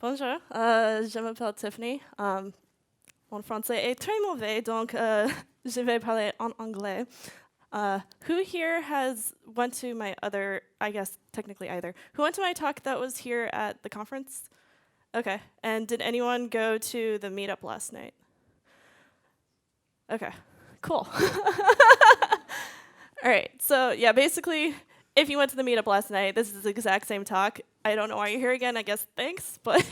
Bonjour, je m'appelle Tiffany. Mon français est très mauvais, donc je vais parler en anglais. Who here went to my other, I guess technically either, who went to my talk that was here at the conference? Okay, and did anyone go to the meetup last night? Okay, cool. All right, so yeah, basically, if you went to the meetup last night, this is the exact same talk. I don't know why you're here again, I guess thanks, but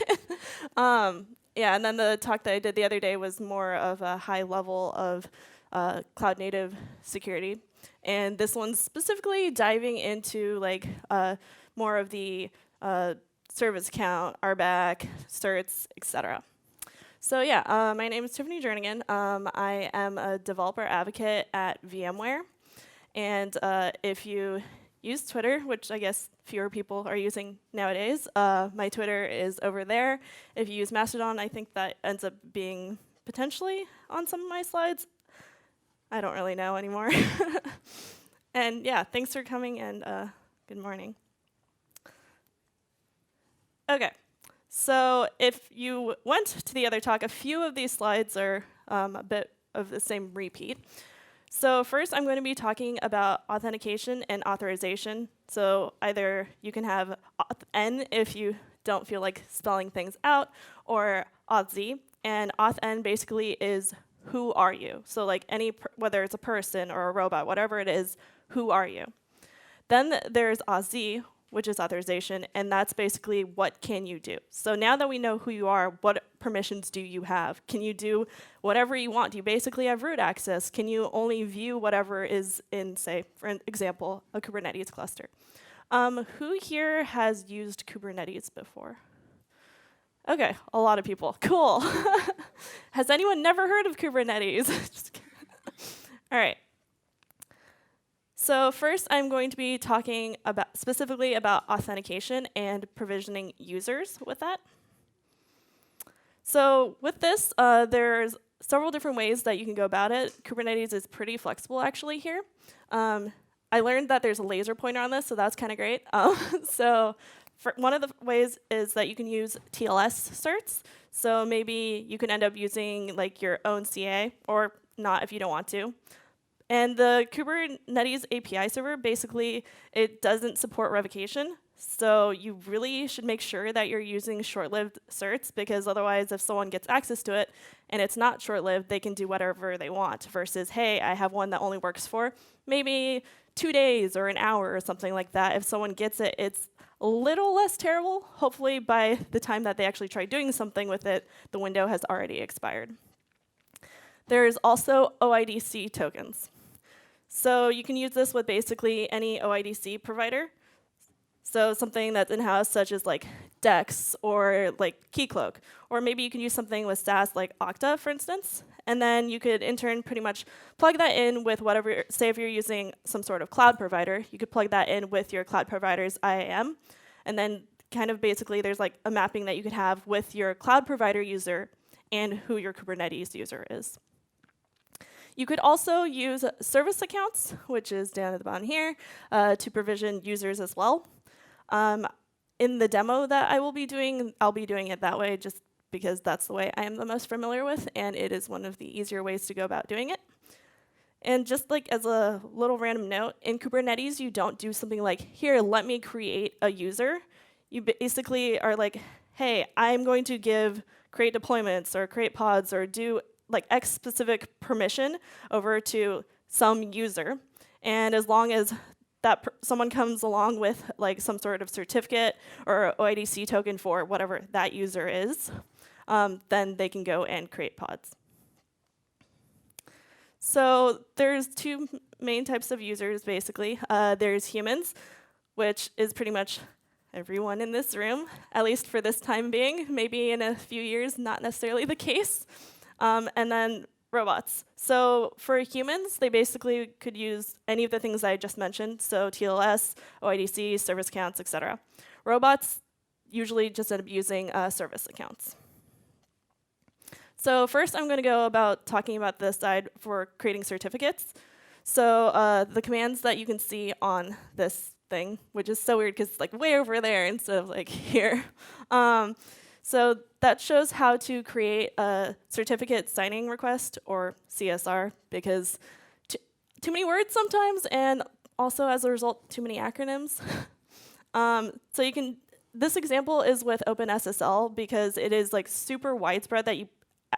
yeah, and then the talk that I did the other day was more of a high level of cloud native security. And this one's specifically diving into like more of the service account, RBAC, certs, etc. So yeah, my name is Tiffany JERNIGAN. I am a developer advocate at VMware. And if you use Twitter, which I guess fewer people are using nowadays, my Twitter is over there. If you use Mastodon, I think that ends up being potentially on some of my slides. I don't really know anymore. And yeah, thanks for coming and good morning. Okay, so if you went to the other talk, a few of these slides are a bit of the same repeat. So first, I'm going to be talking about authentication and authorization. So either you can have Authn if you don't feel like spelling things out, or Authz. And Authn basically is who are you? So like whether it's a person or a robot, whatever it is, who are you? Then there's Authz, which is authorization, and that's basically what can you do. So now that we know who you are, what permissions do you have? Can you do whatever you want? Do you basically have root access? Can you only view whatever is in, say, for an example, a Kubernetes cluster? Who here has used Kubernetes before? Okay, a lot of people. Cool. Has anyone never heard of Kubernetes? All right. So first, I'm going to be talking specifically about authentication and provisioning users with that. So with this, there's several different ways that you can go about it. Kubernetes is pretty flexible, actually, here. I learned that there's a laser pointer on this, so that's kind of great. So one of the ways is that you can use TLS certs. So maybe you can end up using like your own CA, or not if you don't want to. And the Kubernetes API server, basically, it doesn't support revocation. So you really should make sure that you're using short-lived certs, because otherwise, if someone gets access to it and it's not short-lived, they can do whatever they want, versus, hey, I have one that only works for maybe 2 days or an hour or something like that. If someone gets it, it's a little less terrible. Hopefully, by the time that they actually try doing something with it, the window has already expired. There's also OIDC tokens. So you can use this with basically any OIDC provider. So something that's in-house, such as like Devoxx or like Keycloak. Or maybe you can use something with SaaS like Okta, for instance. And then you could, in turn, pretty much plug that in with whatever, say if you're using some sort of cloud provider, you could plug that in with your cloud provider's IAM. And then kind of basically there's like a mapping that you could have with your cloud provider user and who your Kubernetes user is. You could also use service accounts, which is down at the bottom here, to provision users as well. In the demo that I will be doing, I'll be doing it that way just because that's the way I am the most familiar with, and it is one of the easier ways to go about doing it. And just like as a little random note, in Kubernetes, you don't do something like, here, let me create a user. You basically are like, hey, I'm going to create deployments or create pods or do like X specific permission over to some user. And as long as that someone comes along with like some sort of certificate or OIDC token for whatever that user is, then they can go and create pods. So there's two main types of users, basically. There's humans, which is pretty much everyone in this room, at least for this time being. Maybe in a few years, not necessarily the case. And then robots. So for humans, they basically could use any of the things I just mentioned, so TLS, OIDC, service accounts, etc. Robots usually just end up using service accounts. So first, I'm going to go about talking about the side for creating certificates. So the commands that you can see on this thing, which is so weird because it's like way over there instead of like here. So that shows how to create a certificate signing request, or CSR, because too many words sometimes, and also as a result, too many acronyms. So you can, this example is with OpenSSL because it is like super widespread that you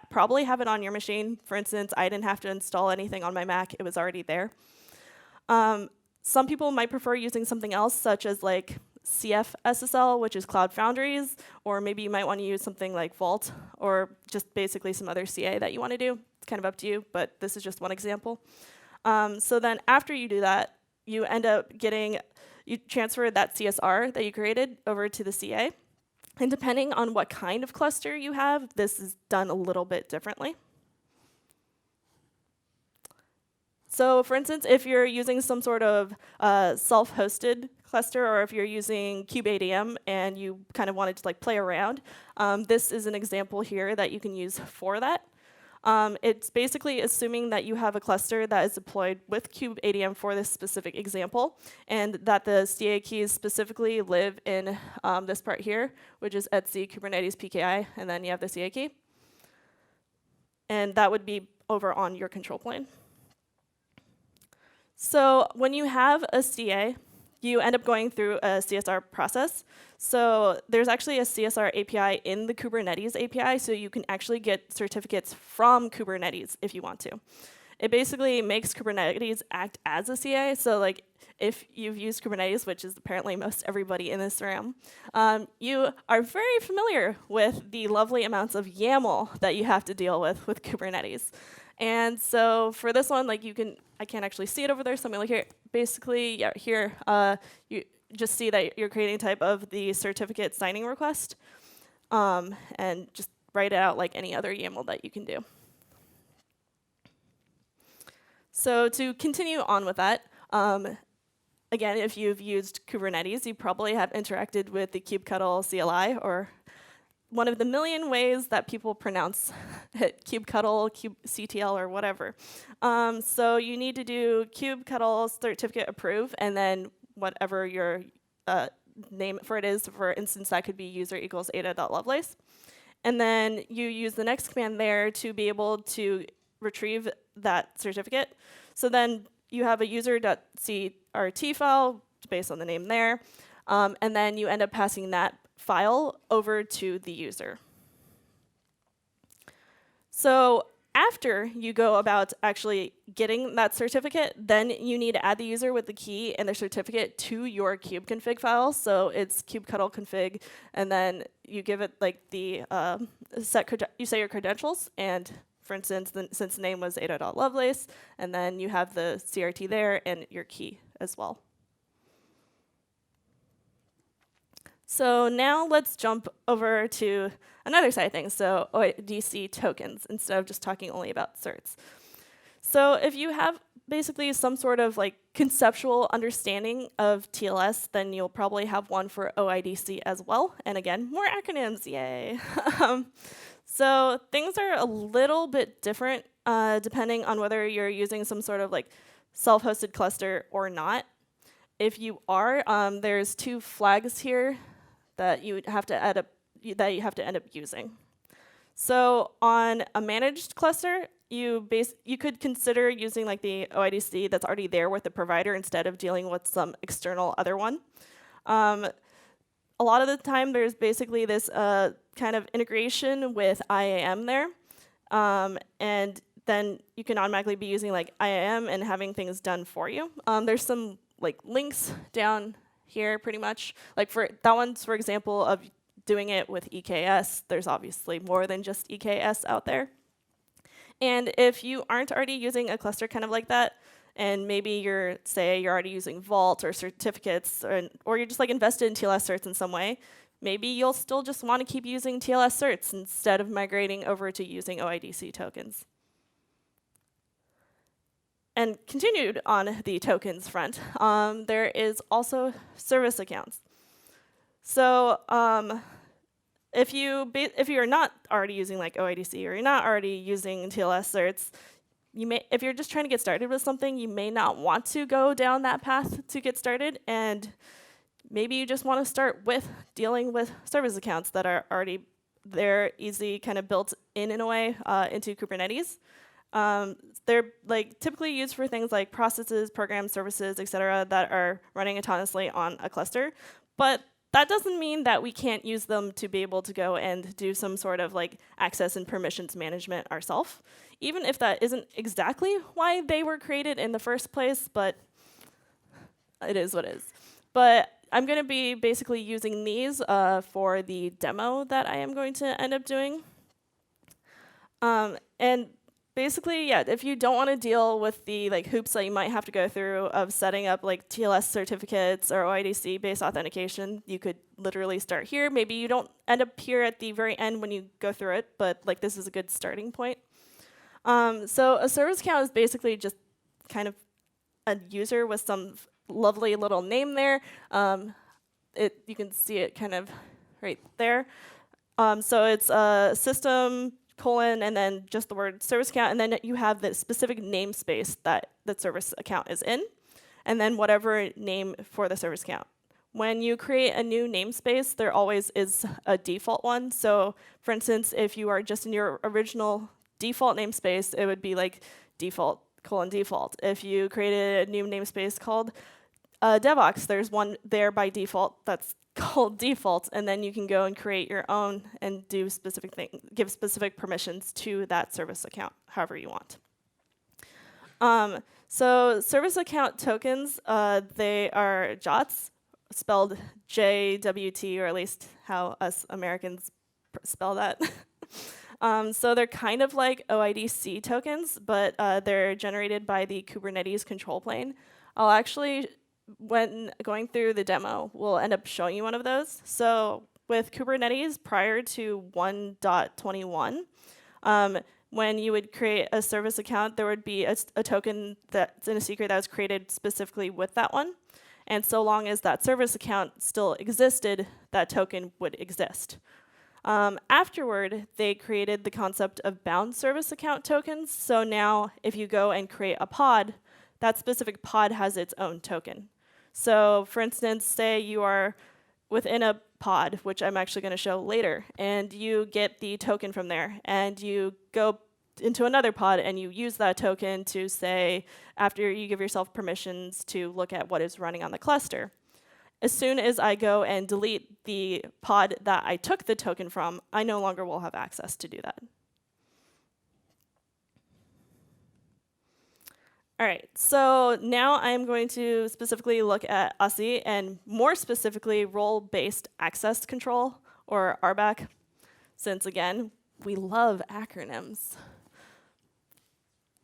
probably have it on your machine. For instance, I didn't have to install anything on my Mac, it was already there. Some people might prefer using something else, such as like CFSSL, which is Cloud Foundries, or maybe you might want to use something like Vault, or just basically some other CA that you want to do. It's kind of up to you, but this is just one example. So then after you do that, you end up getting, you transfer that CSR that you created over to the CA. And depending on what kind of cluster you have, this is done a little bit differently. So for instance, if you're using some sort of self-hosted cluster, or if you're using kubeadm and you kind of wanted to like play around, this is an example here that you can use for that. It's basically assuming that you have a cluster that is deployed with kubeadm for this specific example, and that the CA keys specifically live in this part here, which is etc Kubernetes PKI, and then you have the CA key. And that would be over on your control plane. So when you have a CA, you end up going through a CSR process. So there's actually a CSR API in the Kubernetes API, so you can actually get certificates from Kubernetes if you want to. It basically makes Kubernetes act as a CA. So like if you've used Kubernetes, which is apparently most everybody in this room, you are very familiar with the lovely amounts of YAML that you have to deal with Kubernetes. And so for this one, like you can, I can't actually see it over there, so I'm gonna look here. Basically, yeah, here, you just see that you're creating type of the certificate signing request, and just write it out like any other YAML that you can do. So to continue on with that, again, if you've used Kubernetes, you probably have interacted with the kubectl CLI, or one of the million ways that people pronounce it, kubectl, kubectl, or whatever. So you need to do kubectl certificate approve, and then whatever your name for it is. For instance, that could be user equals ada.lovelace. And then you use the next command there to be able to retrieve that certificate. So then you have a user.crt file based on the name there, and then you end up passing that file over to the user. So after you go about actually getting that certificate, then you need to add the user with the key and the certificate to your kubeconfig file. So it's kubectl config, and then you give it like the you say your credentials, and for instance, since the name was ada.lovelace, and then you have the CRT there and your key as well. So now let's jump over to another side of things, so OIDC tokens, instead of just talking only about certs. So if you have basically some sort of like conceptual understanding of TLS, then you'll probably have one for OIDC as well. And again, more acronyms, yay. So things are a little bit different depending on whether you're using some sort of like self-hosted cluster or not. If you are, there's two flags here that you have to end up using. So on a managed cluster, you could consider using like the OIDC that's already there with the provider instead of dealing with some external other one. A lot of the time, there's basically this kind of integration with IAM there, and then you can automatically be using like IAM and having things done for you. There's some like links down here pretty much. Like for that one's, for example, of doing it with EKS. There's obviously more than just EKS out there. And if you aren't already using a cluster kind of like that, and maybe you're already using Vault or certificates, or you're just like invested in TLS certs in some way, maybe you'll still just want to keep using TLS certs instead of migrating over to using OIDC tokens. And continued on the tokens front, there is also service accounts. So if you're not already using like OIDC, or you're not already using TLS certs, if you're just trying to get started with something, you may not want to go down that path to get started, and maybe you just want to start with dealing with service accounts that are already they're easy kind of built in a way into Kubernetes. They're like typically used for things like processes, programs, services, etc., that are running autonomously on a cluster. But that doesn't mean that we can't use them to be able to go and do some sort of like access and permissions management ourselves, even if that isn't exactly why they were created in the first place, but it is what it is. But I'm going to be basically using these for the demo that I am going to end up doing. And basically, yeah, if you don't want to deal with the like hoops that you might have to go through of setting up like TLS certificates or OIDC-based authentication, you could literally start here. Maybe you don't end up here at the very end when you go through it, but like this is a good starting point. So a service account is basically just kind of a user with some lovely little name there. You can see it kind of right there. So it's a system, colon, and then just the word service account, and then you have the specific namespace that the service account is in, and then whatever name for the service account. When you create a new namespace, there always is a default one. So for instance, if you are just in your original default namespace, it would be like default, colon, default. If you created a new namespace called Devoxx, there's one there by default that's called default, and then you can go and create your own and do specific things, give specific permissions to that service account, however you want. So service account tokens, they are JWT, spelled JWT, or at least how us Americans spell that. So they're kind of like OIDC tokens, but they're generated by the Kubernetes control plane. I'll actually, when going through the demo, we'll end up showing you one of those. So with Kubernetes prior to 1.21, when you would create a service account, there would be a token that's in a secret that was created specifically with that one. And so long as that service account still existed, that token would exist. Afterward, they created the concept of bound service account tokens. So now if you go and create a pod, that specific pod has its own token. So for instance, say you are within a pod, which I'm actually going to show later, and you get the token from there, and you go into another pod and you use that token to say, after you give yourself permissions to look at what is running on the cluster. As soon as I go and delete the pod that I took the token from, I no longer will have access to do that. All right, so now I'm going to specifically look at USI and more specifically role-based access control, or RBAC, since again, we love acronyms.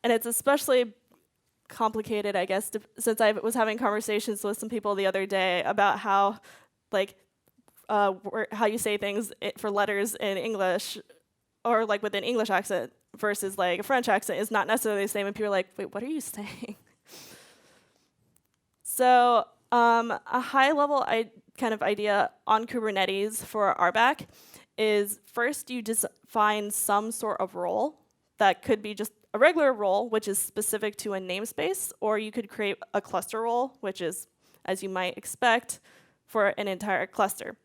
And it's especially complicated, I guess, since I was having conversations with some people the other day about how, like, how you say things for letters in English, or like with an English accent versus like a French accent is not necessarily the same, and people are like, wait, what are you saying? So a high-level kind of idea on Kubernetes for RBAC is first you define some sort of role that could be just a regular role, which is specific to a namespace, or you could create a cluster role, which is, as you might expect, for an entire cluster.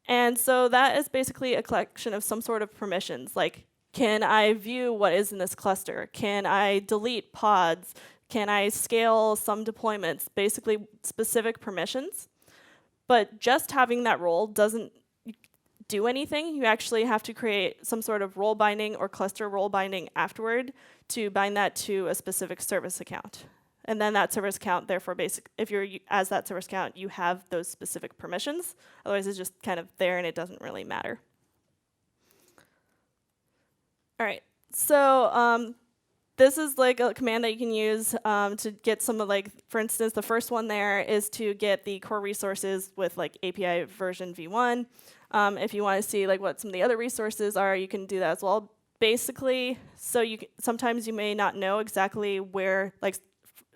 And so that is basically a collection of some sort of permissions, like, can I view what is in this cluster? Can I delete pods? Can I scale some deployments? Basically specific permissions. But just having that role doesn't do anything. You actually have to create some sort of role binding or cluster role binding afterward to bind that to a specific service account. And then that service account, therefore, if you're as that service account, you have those specific permissions. Otherwise, it's just kind of there and it doesn't really matter. All right, so this is like a command that you can use to get some of, like, for instance, the first one there is to get the core resources with like API version v1. If you want to see like what some of the other resources are, you can do that as well. Basically, so sometimes you may not know exactly where like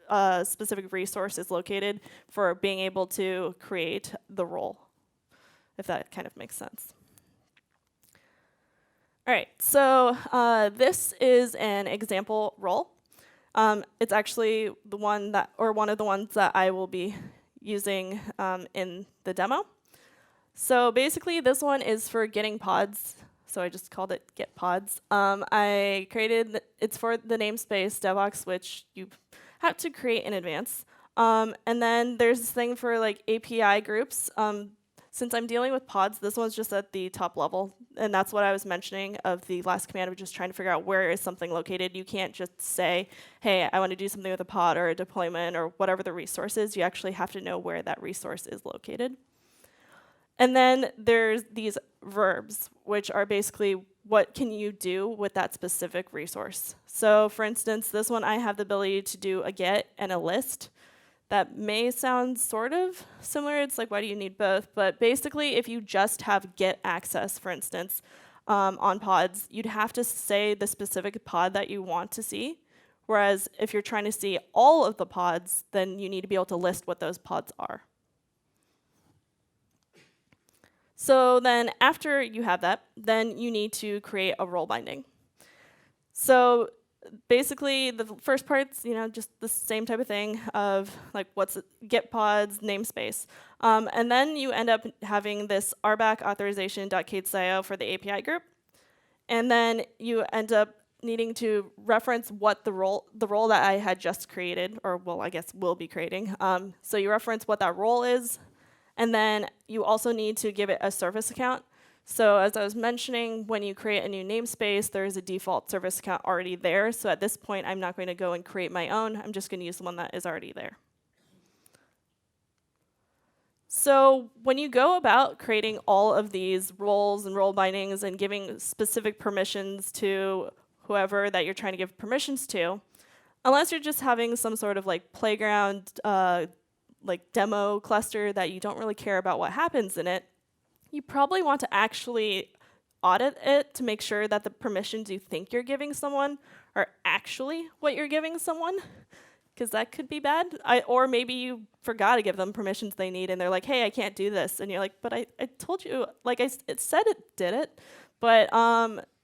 a specific resource is located for being able to create the role, if that kind of makes sense. All right, so this is an example role. It's actually the one that, or one of the ones that I will be using in the demo. So basically, this one is for getting pods. so I just called it get pods. I created, it's for the namespace Devoxx, which you have to create in advance. And then there's this thing for like API groups. Since I'm dealing with pods, this one's just at the top level. And that's what I was mentioning of the last command of just trying to figure out where is something located. You can't just say, hey, I want to do something with a pod or a deployment or whatever the resource is. You actually have to know where that resource is located. And then there's these verbs, which are basically what can you do with that specific resource. So for instance, this one I have the ability to do a get and a list. That may sound sort of similar. It's like, why do you need both? But basically, if you just have get access, for instance, on pods, you'd have to say the specific pod that you want to see. Whereas if you're trying to see all of the pods, then you need to be able to list what those pods are. So then after you have that, then you need to create a role binding. So basically, the first part's just the same type of thing of like what's get pods namespace, and then you end up having this RBAC authorization.cadence.io for the API group, and then you end up needing to reference what the role that I had just created, or well, I guess will be creating. So you reference what that role is, and then you also need to give it a service account. So as I was mentioning, when you create a new namespace, there is a default service account already there. So at this point, I'm not going to go and create my own. I'm just going to use the one that is already there. So when you go about creating all of these roles and role bindings and giving specific permissions to whoever that you're trying to give permissions to, unless you're just having some sort of like playground like demo cluster that you don't really care about what happens in it, you probably want to actually audit it to make sure that the permissions you think you're giving someone are actually what you're giving someone, because that could be bad. Or maybe you forgot to give them permissions they need, and they're like, hey, I can't do this. And you're like, but I told you, like it said it did it. But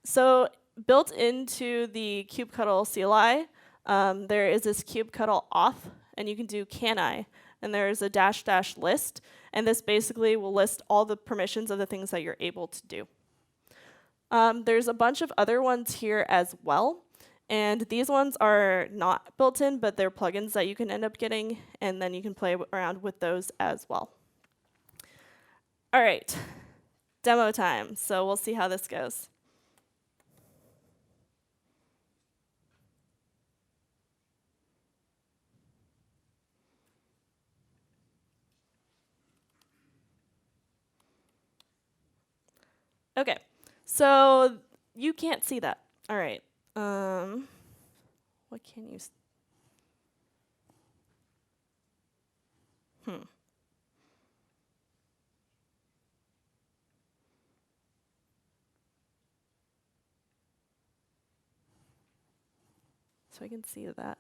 so built into the kubectl CLI, there is this kubectl auth, and you can do can I. And there's a -- list, and this basically will list all the permissions of the things that you're able to do. There's a bunch of other ones here as well, and these ones are not built in, but they're plugins that you can end up getting, and then you can play around with those as well. All right, demo time. So we'll see how this goes. Okay, so you can't see that. All right. What can you? So I can see that.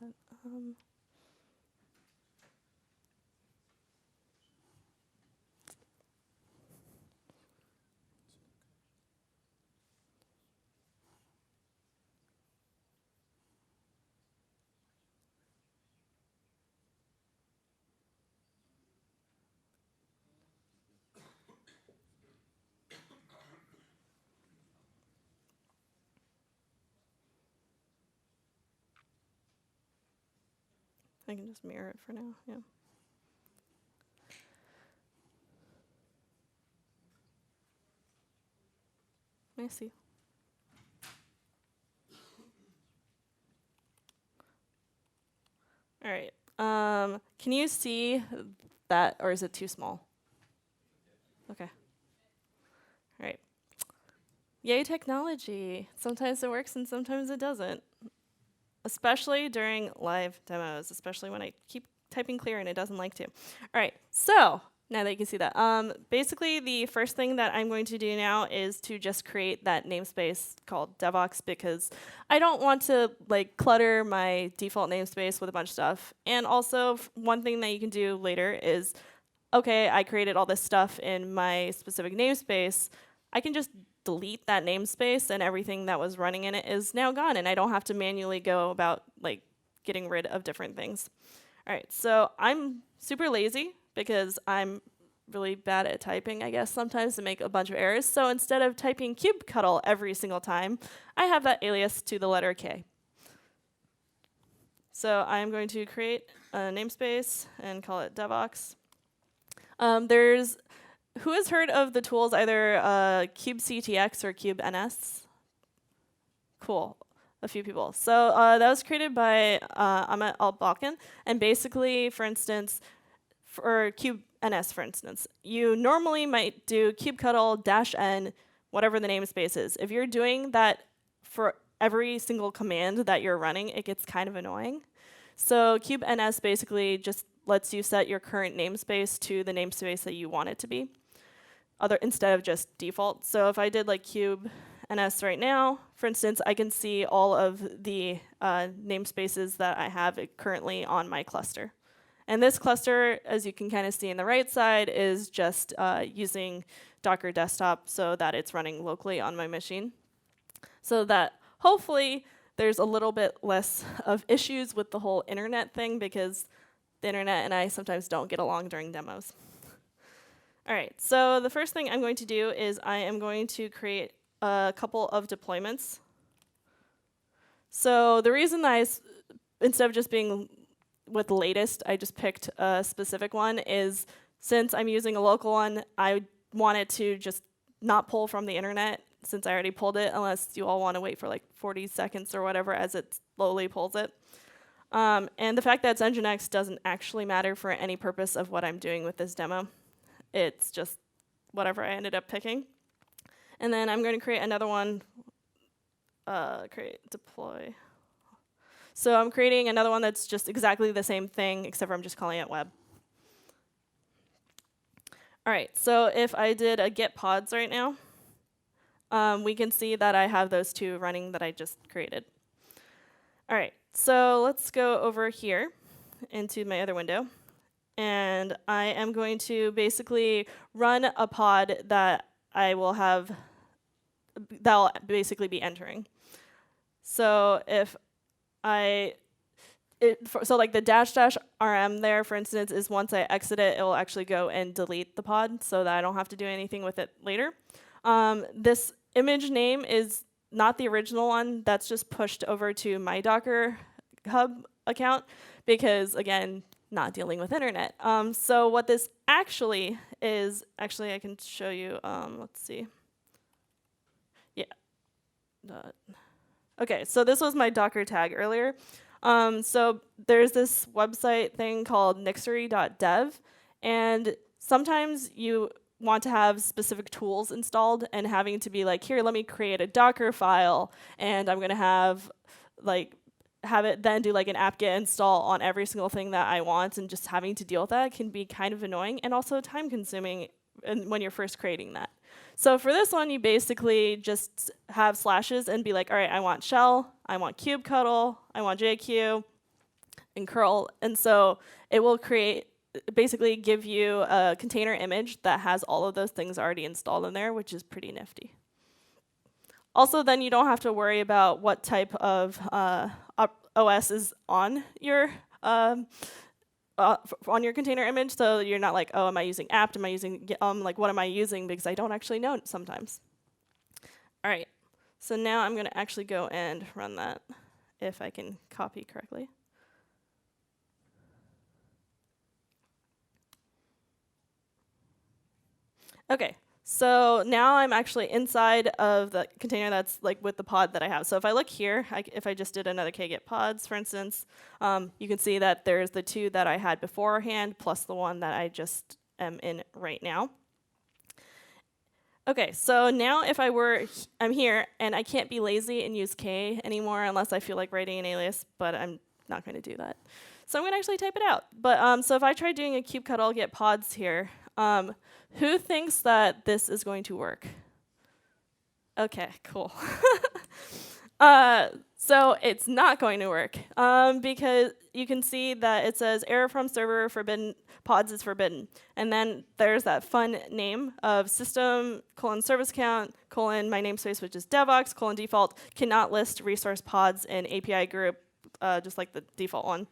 I can just mirror it for now, yeah. I see. All right. Can you see that, or is it too small? Okay. All right. Yay, technology. Sometimes it works and sometimes it doesn't. Especially during live demos, especially when I keep typing clear and it doesn't like to. All right, so now that you can see that, basically the first thing that I'm going to do now is to just create that namespace called Devoxx, because I don't want to like clutter my default namespace with a bunch of stuff. And also one thing that you can do later is, okay, I created all this stuff in my specific namespace. I can just delete that namespace and everything that was running in it is now gone, and I don't have to manually go about like getting rid of different things. All right, so I'm super lazy because I'm really bad at typing, I guess, sometimes to make a bunch of errors. So instead of typing kubectl every single time, I have that alias to the letter K. So I'm going to create a namespace and call it Devoxx. Who has heard of the tools either kubectx or kubeNS? Cool, a few people. So that was created by Authn, and basically, for instance, for kubeNS, for instance, you normally might do kubectl -n, whatever the namespace is. If you're doing that for every single command that you're running, it gets kind of annoying. So kubeNS basically just lets you set your current namespace to the namespace that you want it to be, instead of just default. So if I did like kubeNS right now, for instance, I can see all of the namespaces that I have currently on my cluster. And this cluster, as you can kind of see on the right side, is just using Docker Desktop so that it's running locally on my machine. So that hopefully there's a little bit less of issues with the whole internet thing, because the internet and I sometimes don't get along during demos. All right, so the first thing I'm going to do is I am going to create a couple of deployments. So the reason that instead of just being with the latest, I just picked a specific one is since I'm using a local one, I wanted to just not pull from the internet since I already pulled it, unless you all want to wait for like 40 seconds or whatever as it slowly pulls it. And the fact that it's Nginx doesn't actually matter for any purpose of what I'm doing with this demo. It's just whatever I ended up picking. And then I'm going to create another one, create deploy. So I'm creating another one that's just exactly the same thing, except for I'm just calling it web. All right, so if I did a get pods right now, we can see that I have those two running that I just created. All right, so let's go over here into my other window. And I am going to basically run a pod that I will have, that will basically be entering. So if so like the --rm there, for instance, is once I exit it, it will actually go and delete the pod so that I don't have to do anything with it later. This image name is not the original one. That's just pushed over to my Docker Hub account because, again, not dealing with internet. So what this actually is, actually I can show you, let's see. Yeah. Okay, so this was my Docker tag earlier. So there's this website thing called nixery.dev, and sometimes you want to have specific tools installed and having to be like, here, let me create a Docker file, and I'm going to have it then do like an apt-get install on every single thing that I want, and just having to deal with that can be kind of annoying and also time-consuming when you're first creating that. So for this one, you basically just have slashes and be like, all right, I want shell, I want kubectl, I want JQ, and curl. And so it will basically give you a container image that has all of those things already installed in there, which is pretty nifty. Also, then you don't have to worry about what type of OS is on your container image, so you're not like, oh, am I using apt? Am I using like what am I using? Because I don't actually know sometimes. All right, so now I'm going to actually go and run that if I can copy correctly. Okay, so now I'm actually inside of the container that's like with the pod that I have. So if I look here, if I just did another kget pods, for instance, you can see that there's the two that I had beforehand plus the one that I just am in right now. Okay, so now if I'm here and I can't be lazy and use K anymore unless I feel like writing an alias, but I'm not going to do that. So I'm going to actually type it out. But so if I try doing a kubectl get pods here, who thinks that this is going to work? Okay, cool. So it's not going to work because you can see that it says error from server, forbidden, pods is forbidden. And then there's that fun name of system::service count, my namespace, which is Devoxx, default, cannot list resource pods in API group, just like the default one,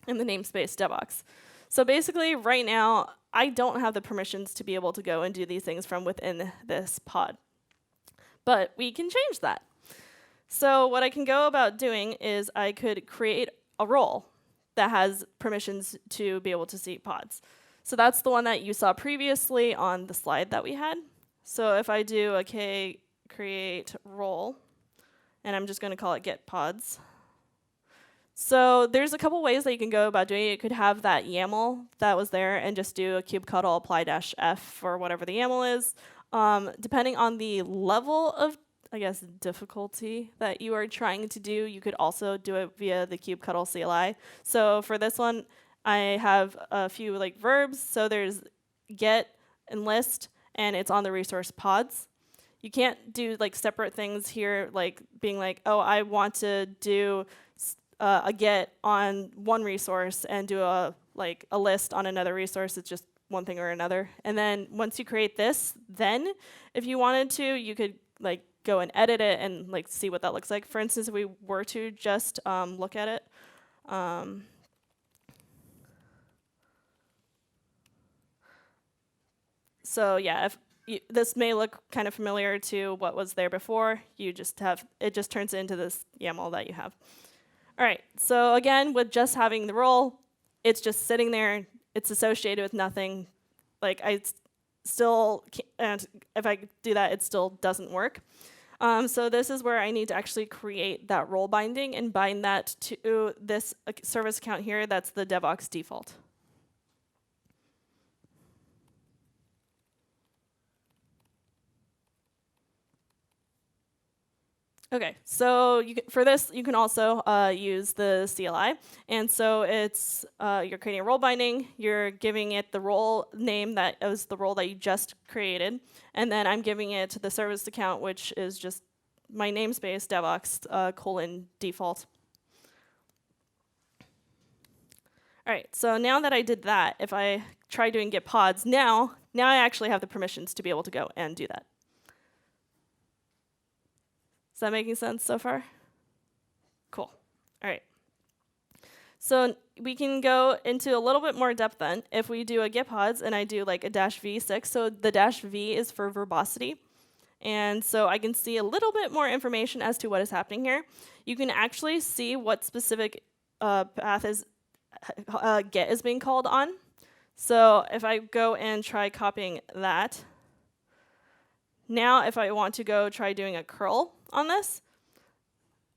in the namespace Devoxx. So basically, right now, I don't have the permissions to be able to go and do these things from within this pod. But we can change that. So what I can go about doing is I could create a role that has permissions to be able to see pods. So that's the one that you saw previously on the slide that we had. So if I do a create role, and I'm just going to call it get pods. So there's a couple ways that you can go about doing it. You could have that YAML that was there and just do a kubectl apply-f for whatever the YAML is. Depending on the level of, I guess, difficulty that you are trying to do, you could also do it via the kubectl CLI. So for this one, I have a few like verbs. So there's get and list, and it's on the resource pods. You can't do like separate things here, like being like, oh, I want to do a get on one resource and do a list on another resource. It's just one thing or another. And then once you create this, then if you wanted to, you could like go and edit it and like see what that looks like. For instance, if we were to just look at it. So yeah, if this may look kind of familiar to what was there before. You just have, it just turns into this YAML that you have. All right, so again, with just having the role, it's just sitting there. It's associated with nothing. Like I still can't, if I do that, it still doesn't work. So this is where I need to actually create that role binding and bind that to this service account here. That's the Devoxx default. Okay, so for this, you can also use the CLI. And so it's, you're creating a role binding, you're giving it the role name that is the role that you just created, and then I'm giving it to the service account, which is just my namespace, Devoxx, :default. All right, so now that I did that, if I try doing get pods, now I actually have the permissions to be able to go and do that. Is that making sense so far? Cool. All right. So we can go into a little bit more depth then. If we do a get pods and I do like a -v6, so the -v is for verbosity. And so I can see a little bit more information as to what is happening here. You can actually see what specific path is get is being called on. So if I go and try copying that, now if I want to go try doing a curl on this,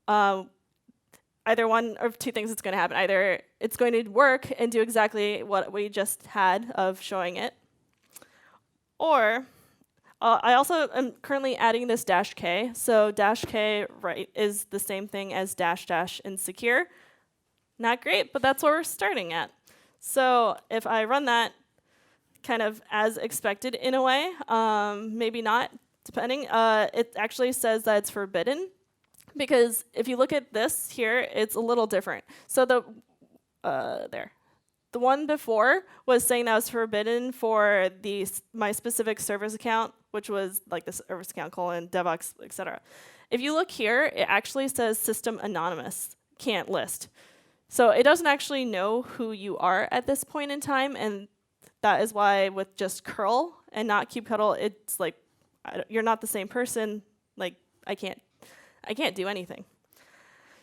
either one of two things is going to happen. Either it's going to work and do exactly what we just had of showing it, or I also am currently adding this -k. So -k right is the same thing as -- in secure. Not great, but that's where we're starting at. So if I run that kind of as expected in a way, maybe not, depending, it actually says that it's forbidden. Because if you look at this here, it's a little different. So the one before was saying that was forbidden for my specific service account, which was like the service account : Devoxx, etc. If you look here, it actually says system anonymous, can't list. So it doesn't actually know who you are at this point in time, and that is why with just curl and not kubectl, it's like you're not the same person. Like I can't do anything.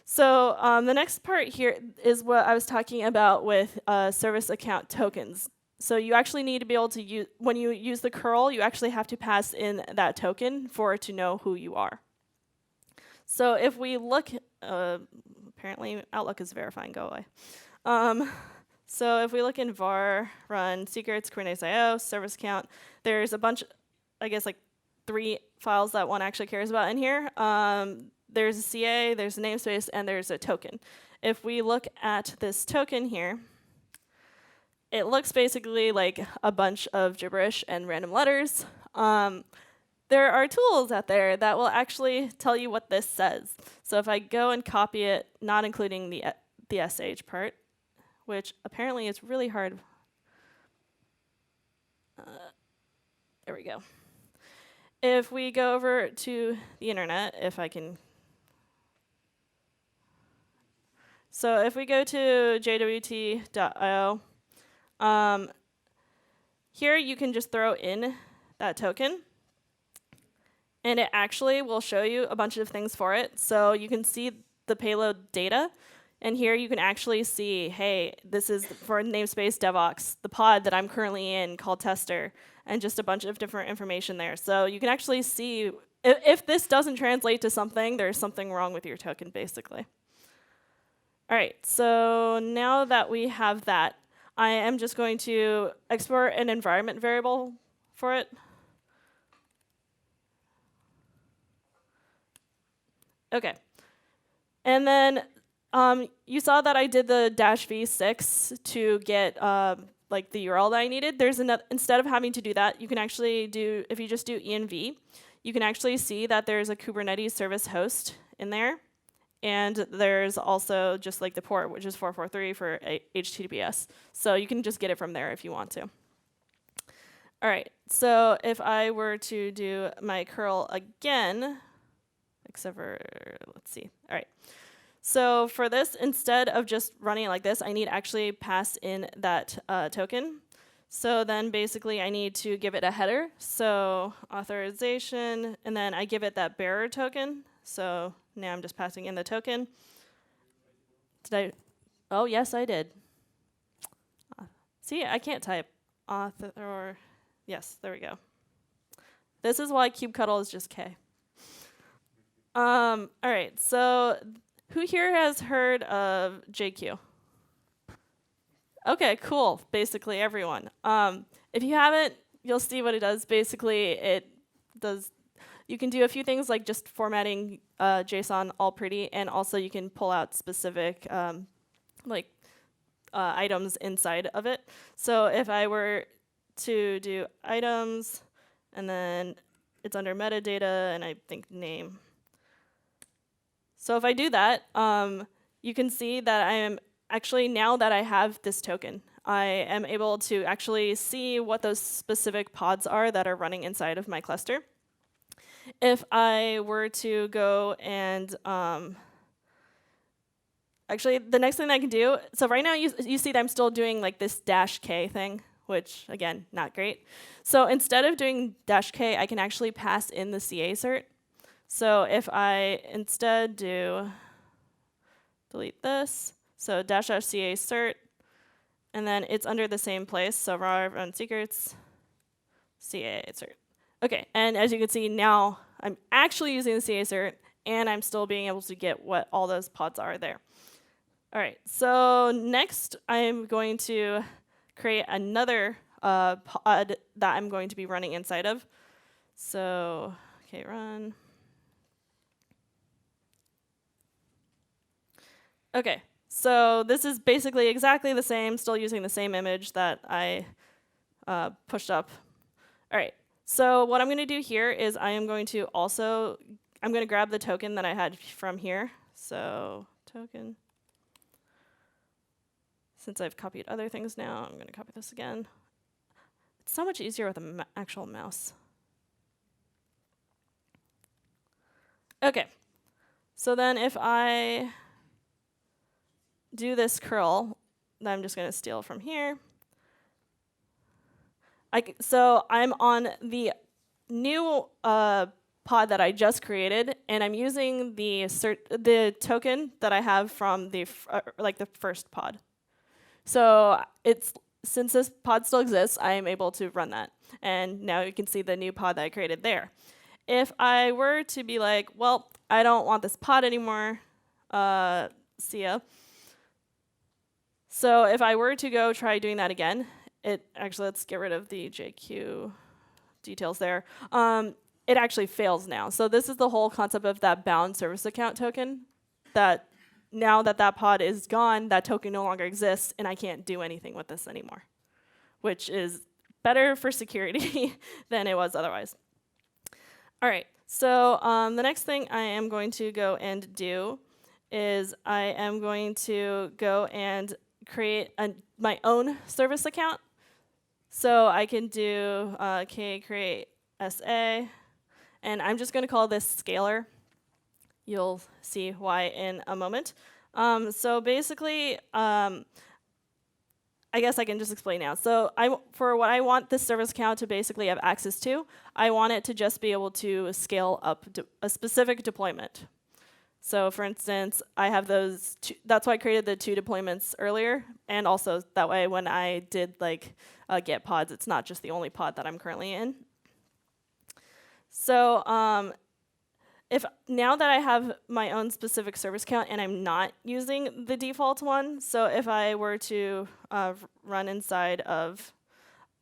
So the next part here is what I was talking about with service account tokens. So you actually need to be able to use, when you use the curl, you actually have to pass in that token for it to know who you are. So if we look, apparently Outlook is verifying, go away. So if we look in var, run, secrets, Kubernetes IO, service account, there's a bunch, I guess like 3 files that one actually cares about in here. There's a CA, there's a namespace, and there's a token. If we look at this token here, it looks basically like a bunch of gibberish and random letters. There are tools out there that will actually tell you what this says. So if I go and copy it, not including the SH part, which apparently is really hard. There we go. If we go over to the internet, if I can. So if we go to jwt.io, here you can just throw in that token, and it actually will show you a bunch of things for it. So you can see the payload data, and here you can actually see, hey, this is for namespace Devoxx, the pod that I'm currently in called tester, and just a bunch of different information there. So you can actually see if this doesn't translate to something, there's something wrong with your token, basically. All right, so now that we have that, I am just going to export an environment variable for it. OK. And then you saw that I did the -v6 to get like the URL that I needed. There's another, instead of having to do that, you can actually do, if you just do env, you can actually see that there's a Kubernetes service host in there. And there's also just like the port, which is 443 for HTTPS. So you can just get it from there if you want to. All right, so if I were to do my curl again, except for, let's see. All right. So for this, instead of just running it like this, I need to actually pass in that token. So then basically I need to give it a header. So authorization, and then I give it that bearer token. So now I'm just passing in the token. Did I? Oh, yes, I did. See, I can't type or yes, there we go. This is why kubectl is just K. All right, so who here has heard of JQ? OK, cool. Basically, everyone. If you haven't, you'll see what it does. Basically, it does. You can do a few things like just formatting JSON all pretty, and also you can pull out specific items inside of it. So if I were to do items, and then it's under metadata, and I think name. So if I do that, you can see that I am actually, now that I have this token, I am able to actually see what those specific pods are that are running inside of my cluster. If I were to go and actually, the next thing that I can do, so right now you see that I'm still doing like this -k thing, which again, not great. So instead of doing -k, I can actually pass in the CA cert. So if I instead do delete this, so --ca cert, and then it's under the same place, so raw run secrets, CA cert. OK, and as you can see now, I'm actually using the CA cert, and I'm still being able to get what all those pods are there. All right, so next I'm going to create another pod that I'm going to be running inside of. So, OK, run. OK, so this is basically exactly the same, still using the same image that I pushed up. All right, so what I'm going to do here is I am going to also, I'm going to grab the token that I had from here. So token. Since I've copied other things now, I'm going to copy this again. It's so much easier with an actual mouse. OK, so then if I do this curl, that I'm just going to steal from here. So I'm on the new pod that I just created, and I'm using the token that I have from the the first pod. So since this pod still exists, I am able to run that. And now you can see the new pod that I created there. If I were to be like, well, I don't want this pod anymore, see ya. So if I were to go try doing that again, actually, let's get rid of the JQ details there. It actually fails now. So this is the whole concept of that bound service account token, that now that that pod is gone, that token no longer exists, and I can't do anything with this anymore, which is better for security than it was otherwise. All right, so the next thing I am going to go and do is I am going to go and create my own service account. So I can do create SA, and I'm just going to call this scalar. You'll see why in a moment. So basically, I I guess I can just explain now. So for what I want this service account to basically have access to, I want it to just be able to scale up a specific deployment. So for instance, I have those two, that's why I created the 2 deployments earlier, and also that way when I did like get pods, it's not just the only pod that I'm currently in. So if now that I have my own specific service account and I'm not using the default one, so if I were to run inside of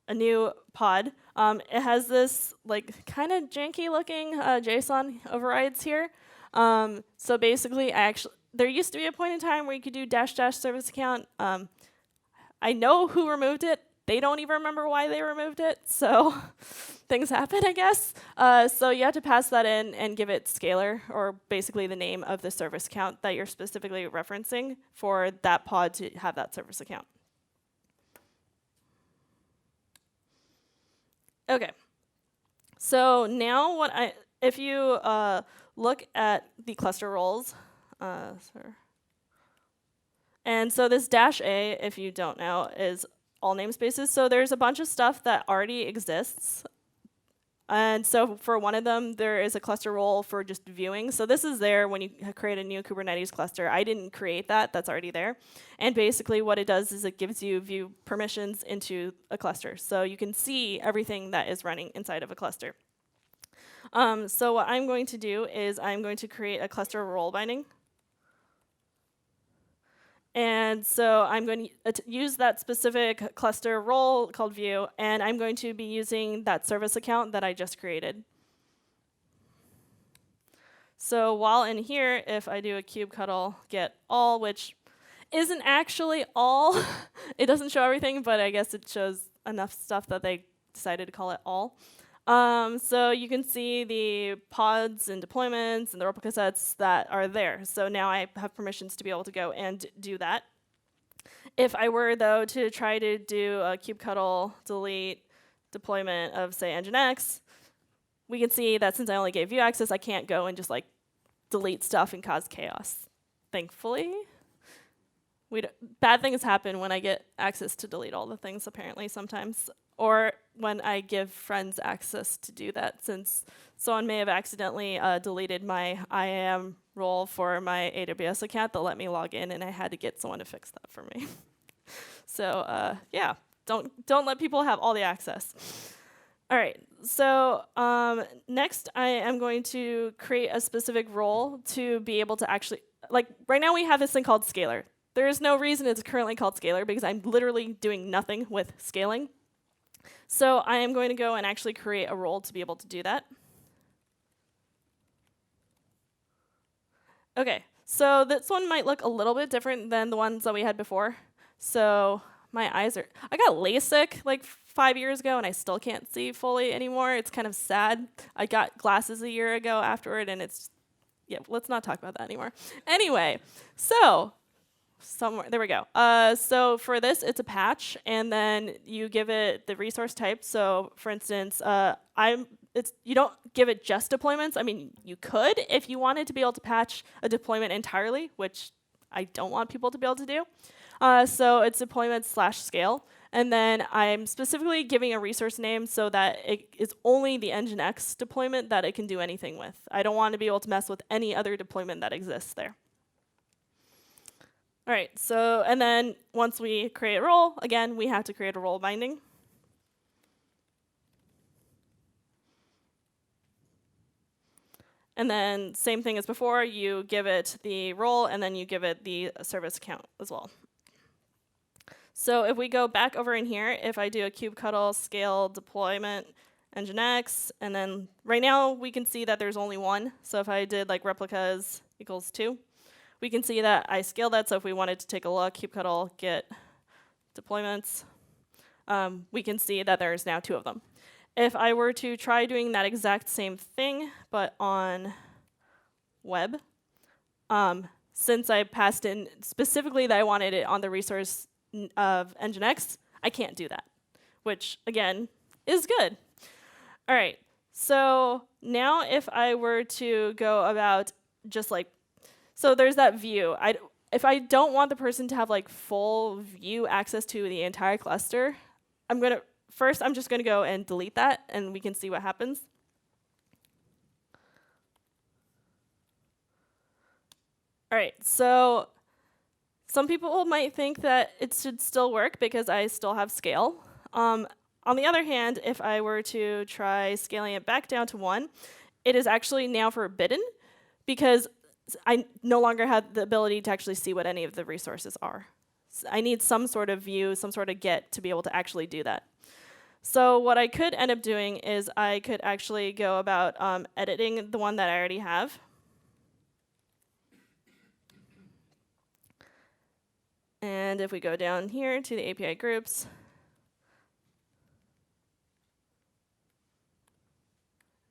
a new pod, it has this like kind of janky looking JSON overrides here. So basically, there used to be a point in time where you could do -- service account. I know who removed it. They don't even remember why they removed it, so things happen, I guess. So you have to pass that in and give it scalar, or basically the name of the service account that you're specifically referencing for that pod to have that service account. Okay. So now if you look at the cluster roles, and so this -A, if you don't know, is all namespaces. So there's a bunch of stuff that already exists. And so for one of them, there is a cluster role for just viewing. So this is there when you create a new Kubernetes cluster. I didn't create that. That's already there. And basically what it does is it gives you view permissions into a cluster. So you can see everything that is running inside of a cluster. So what I'm going to do is I'm going to create a cluster role binding. And so I'm going to use that specific cluster role called view, and I'm going to be using that service account that I just created. So while in here, if I do a kubectl get all, which isn't actually all, it doesn't show everything, but I guess it shows enough stuff that they decided to call it all. So you can see the pods and deployments and the replica sets that are there. So now I have permissions to be able to go and do that. If I were, though, to try to do a kubectl delete deployment of, say, nginx, we can see that since I only gave view access, I can't go and just like delete stuff and cause chaos. Thankfully, bad things happen when I get access to delete all the things, apparently, sometimes. Or when I give friends access to do that, since someone may have accidentally deleted my IAM role for my AWS account that let me log in, and I had to get someone to fix that for me. So yeah, don't let people have all the access. All right, so next I am going to create a specific role to be able to actually, like right now we have this thing called scalar. There is no reason it's currently called scalar because I'm literally doing nothing with scaling. So I am going to go and actually create a role to be able to do that. Okay, so this one might look a little bit different than the ones that we had before. So my eyes are, I got LASIK like 5 years ago and I still can't see fully anymore. It's kind of sad. I got glasses a year ago afterward and it's, yeah, let's not talk about that anymore. Anyway, so somewhere, there we go. So for this, it's a patch, and then you give it the resource type. So for instance, you don't give it just deployments. I mean, you could if you wanted to be able to patch a deployment entirely, which I don't want people to be able to do. So it's deployment/scale. And then I'm specifically giving a resource name so that it is only the nginx deployment that it can do anything with. I don't want to be able to mess with any other deployment that exists there. All right, so, and then once we create a role, again, we have to create a role binding. And then same thing as before, you give it the role, and then you give it the service account as well. So if we go back over in here, if I do a kubectl scale deployment nginx, and then right now we can see that there's only one. So if I did like replicas equals 2, we can see that I scaled that. So if we wanted to take a look, kubectl get deployments, we can see that there's now 2 of them. If I were to try doing that exact same thing, but on web, since I passed in specifically that I wanted it on the resource of nginx, I can't do that, which again is good. All right, so now if I were to go about just like, so there's that view. if I don't want the person to have like full view access to the entire cluster, I'm just gonna go and delete that, and we can see what happens. All right, so some people might think that it should still work because I still have scale. On the other hand, if I were to try scaling it back down to 1, it is actually now forbidden because I no longer have the ability to actually see what any of the resources are. So I need some sort of view, some sort of get to be able to actually do that. So what I could end up doing is I could actually go about editing the one that I already have. And if we go down here to the API groups,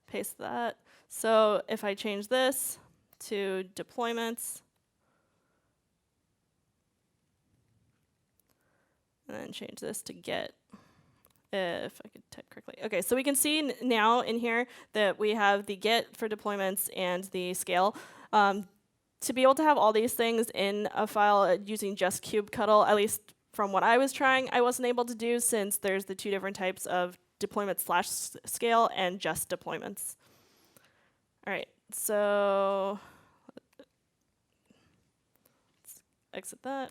paste that. So if I change this to deployments, and then change this to get, if I could type correctly. Okay, so we can see now in here that we have the get for deployments and the scale. To be able to have all these things in a file using just kubectl, at least from what I was trying, I wasn't able to do since there's the 2 different types of deployment / scale and just deployments. All right, so let's exit that.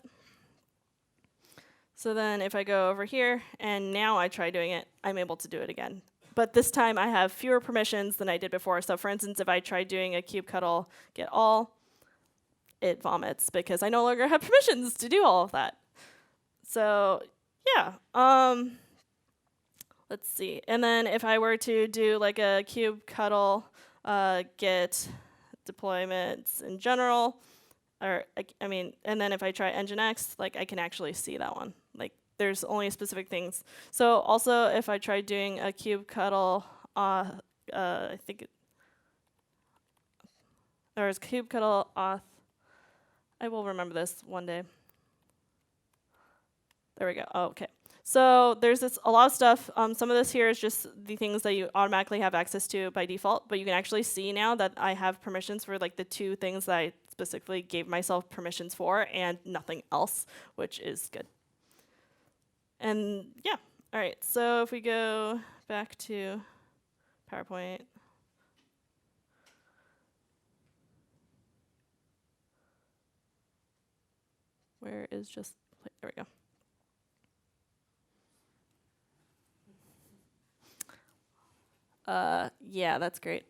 So then if I go over here and now I try doing it, I'm able to do it again. But this time I have fewer permissions than I did before. So for instance, if I try doing a kubectl get all, it vomits because I no longer have permissions to do all of that. So yeah, let's see. And then if I were to do like a kubectl get deployments in general, or I mean, and then if I try nginx, like I can actually see that one. Like there's only specific things. So also if I try doing a kubectl, I think there's kubectl auth. I will remember this one day. There we go. Oh, okay. So there's a lot of stuff. Some of this here is just the things that you automatically have access to by default, but you can actually see now that I have permissions for like the 2 things that I specifically gave myself permissions for and nothing else, which is good. And yeah, all right. So if we go back to PowerPoint. Where is just, there we go. Yeah, that's great.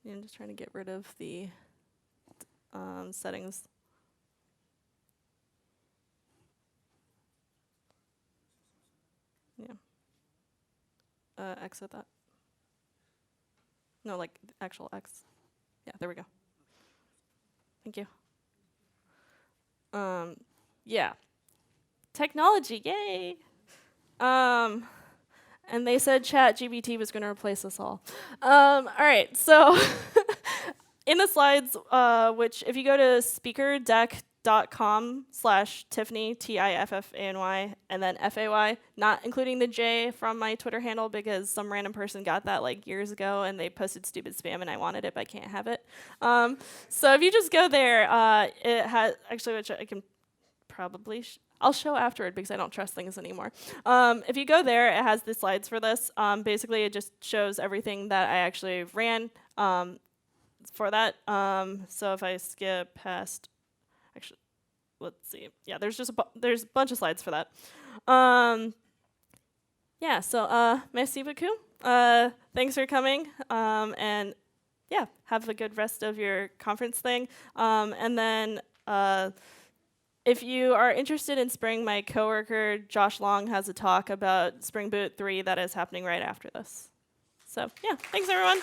Yeah, I'm just trying to get rid of the settings. Yeah. Exit that. No, like actual X. Yeah, there we go. Thank you. Yeah. Technology, yay! And they said ChatGPT was going to replace us all. All right, so in the slides, which if you go to speakerdeck.com/Tiffany, Tiffany, and then FAY, not including the J from my Twitter handle because some random person got that like years ago and they posted stupid spam and I wanted it but I can't have it. So if you just go there, it has, actually, which I can probably, I'll show afterward because I don't trust things anymore. If you go there, it has the slides for this. Basically, it just shows everything that I actually ran for that. So if I skip past, actually, let's see. Yeah, there's just there's a bunch of slides for that. Yeah, so merci beaucoup. Thanks for coming. And yeah, have a good rest of your conference thing. And then if you are interested in Spring, my coworker Josh Long has a talk about Spring Boot 3 that is happening right after this. So yeah, thanks everyone.